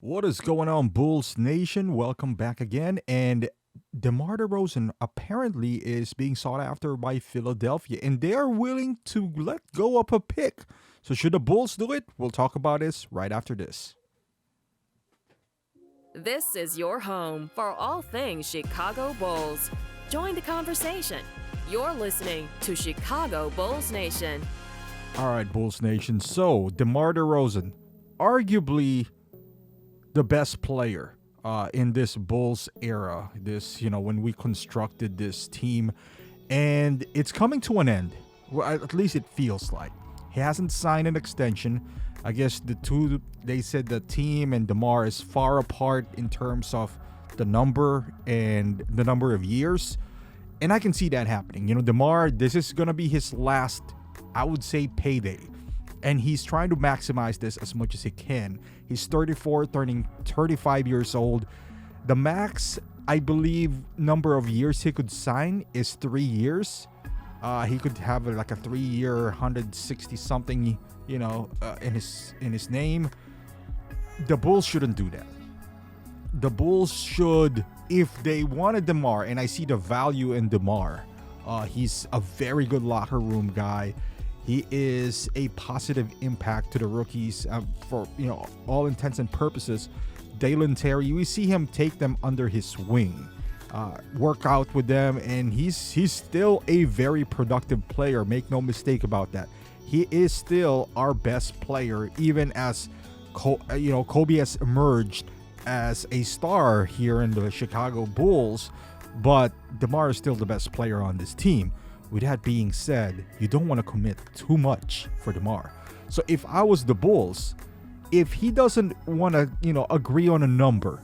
What is going on, Bulls Nation? Welcome back again. And Demar Derozan apparently is being sought after by Philadelphia, and they are willing to let go of a pick. So, should the Bulls do it? We'll talk about this right after this. This is your home for all things Chicago Bulls. Join the conversation. You're listening to Chicago Bulls Nation. All right, Bulls Nation. So, Demar Derozan, arguably the best player in this Bulls era. When we constructed this team, and it's coming to an end. Well, at least it feels like he hasn't signed an extension. I guess they said the team and DeMar is far apart in terms of the number and the number of years, and I can see that happening. DeMar, this is gonna be his last, I would say, payday, and he's trying to maximize this as much as he can. He's 34, turning 35 years old. The max, I believe, number of years he could sign is 3 years. He could have like a 3-year, 160 something, in his name. The Bulls shouldn't do that. The Bulls should, if they wanted DeMar, and I see the value in DeMar. He's a very good locker room guy. He is a positive impact to the rookies for all intents and purposes. Dalen Terry, we see him take them under his wing, work out with them, and he's still a very productive player. Make no mistake about that. He is still our best player, even as Kobe has emerged as a star here in the Chicago Bulls. But DeMar is still the best player on this team. With that being said, you don't want to commit too much for DeMar. So if I was the Bulls, if he doesn't want to, agree on a number,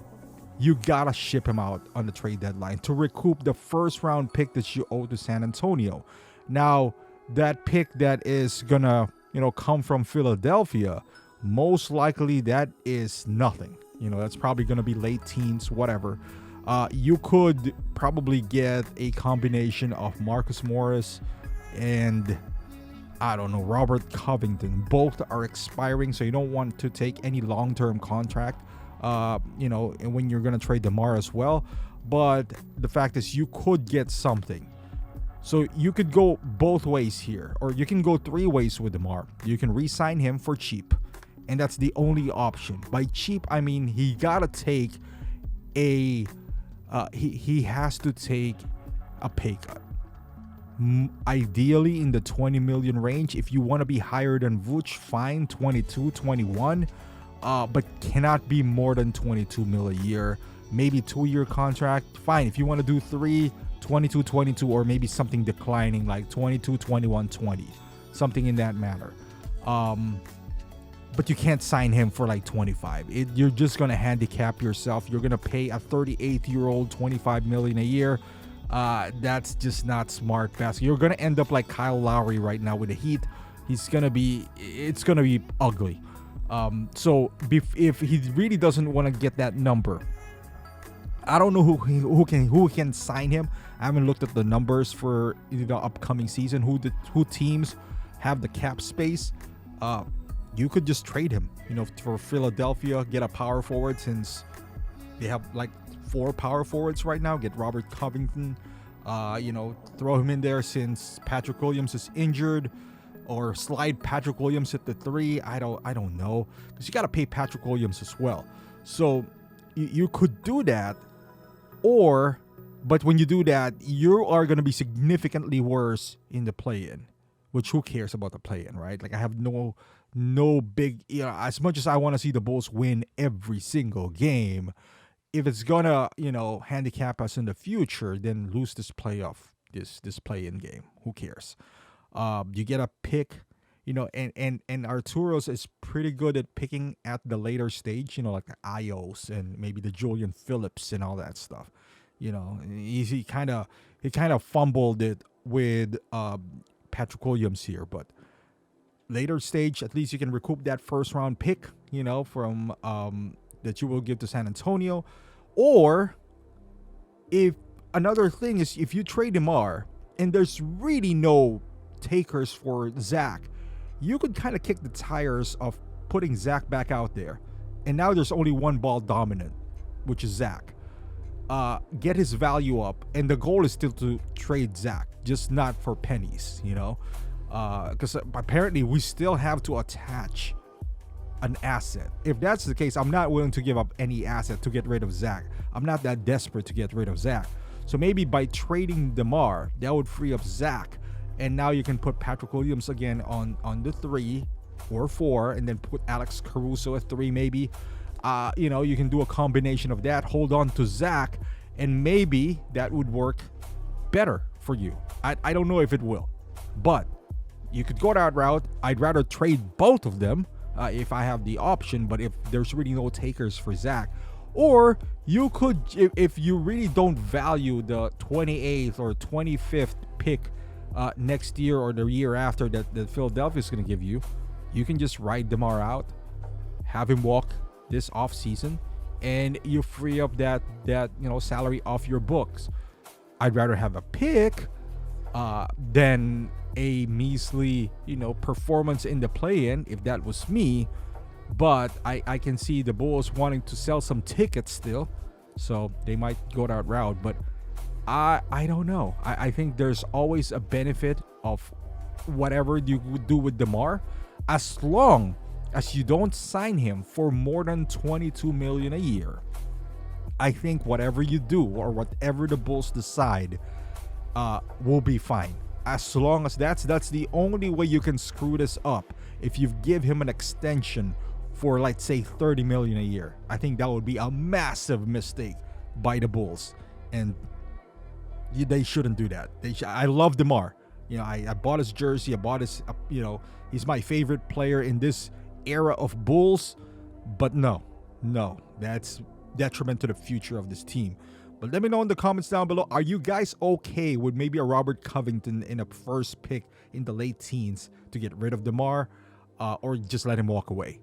you gotta ship him out on the trade deadline to recoup the first round pick that you owe to San Antonio. Now, that pick that is gonna, come from Philadelphia, most likely that is nothing. That's probably gonna be late teens, whatever. You could probably get a combination of Marcus Morris and, I don't know, Robert Covington. Both are expiring, so you don't want to take any long-term contract, and when you're going to trade DeMar as well. But the fact is, you could get something. So you could go both ways here, or you can go 3 ways with DeMar. You can re-sign him for cheap, and that's the only option. By cheap, I mean he got to take he has to take a pay cut. Ideally in the 20 million range. If you want to be higher than Vooch, fine, 22, 21, but cannot be more than 22 mil a year. Maybe 2-year contract, fine. If you want to do 3, 22, 22, or maybe something declining like 22, 21, 20, something in that manner. But you can't sign him for like 25. You're just going to handicap yourself. You're going to pay a 38-year-old 25 million a year. That's just not smart basketball. You're going to end up like Kyle Lowry right now with the Heat. It's going to be ugly. So if he really doesn't want to get that number, I don't know who can sign him. I haven't looked at the numbers for the upcoming season. Who teams have the cap space? You could just trade him, for Philadelphia, get a power forward, since they have like 4 power forwards right now. Get Robert Covington, throw him in there since Patrick Williams is injured, or slide Patrick Williams at the 3. I don't know, because you got to pay Patrick Williams as well. So you could do that, but when you do that, you are going to be significantly worse in the play-in. Which, who cares about the play-in, right? Like, I have no big, as much as I want to see the Bulls win every single game, if it's gonna, handicap us in the future, then lose this this play-in game. Who cares? You get a pick, and Arturos is pretty good at picking at the later stage, like the Ios and maybe the Julian Phillips and all that stuff. He kind of fumbled it with Patrick Williams here, but later stage, at least you can recoup that first round pick, from that you will give to San Antonio. Or if another thing is, if you trade DeMar and there's really no takers for Zach, you could kind of kick the tires of putting Zach back out there and now there's only one ball dominant, which is Zach. Get his value up, and the goal is still to trade Zach, just not for pennies, because apparently we still have to attach an asset. If that's the case, I'm not willing to give up any asset to get rid of Zach. I'm not that desperate to get rid of Zach. So maybe by trading DeMar, that would free up Zach, and now you can put Patrick Williams again on the 3 or 4, and then put Alex Caruso at 3 maybe. You can do a combination of that, hold on to Zach, and maybe that would work better for you. I don't know if it will, but you could go that route. I'd rather trade both of them if I have the option, but if there's really no takers for Zach. Or you could, if you really don't value the 28th or 25th pick next year or the year after that Philadelphia is going to give you, you can just ride DeMar out, have him walk this offseason, and you free up that salary off your books. I'd rather have a pick than a measly performance in the play-in if that was me. But I can see the Bulls wanting to sell some tickets still, so they might go that route. But I don't know. I think there's always a benefit of whatever you would do with DeMar, as long as you don't sign him for more than $22 million a year. I think whatever you do or whatever the Bulls decide will be fine. As long as that's the only way you can screw this up. If you give him an extension for, let's say, $30 million a year, I think that would be a massive mistake by the Bulls, and they shouldn't do that. I love DeMar. I bought his jersey. I bought his. He's my favorite player in this era of Bulls. But no, that's detriment to the future of this team. But let me know in the comments down below. Are you guys okay with maybe a Robert Covington in a first pick in the late teens to get rid of DeMar, or just let him walk away?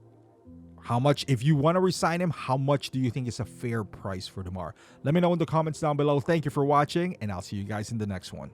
How much, if you want to resign him, how much do you think is a fair price for DeMar? Let me know in the comments down below. Thank you for watching, and I'll see you guys in the next one.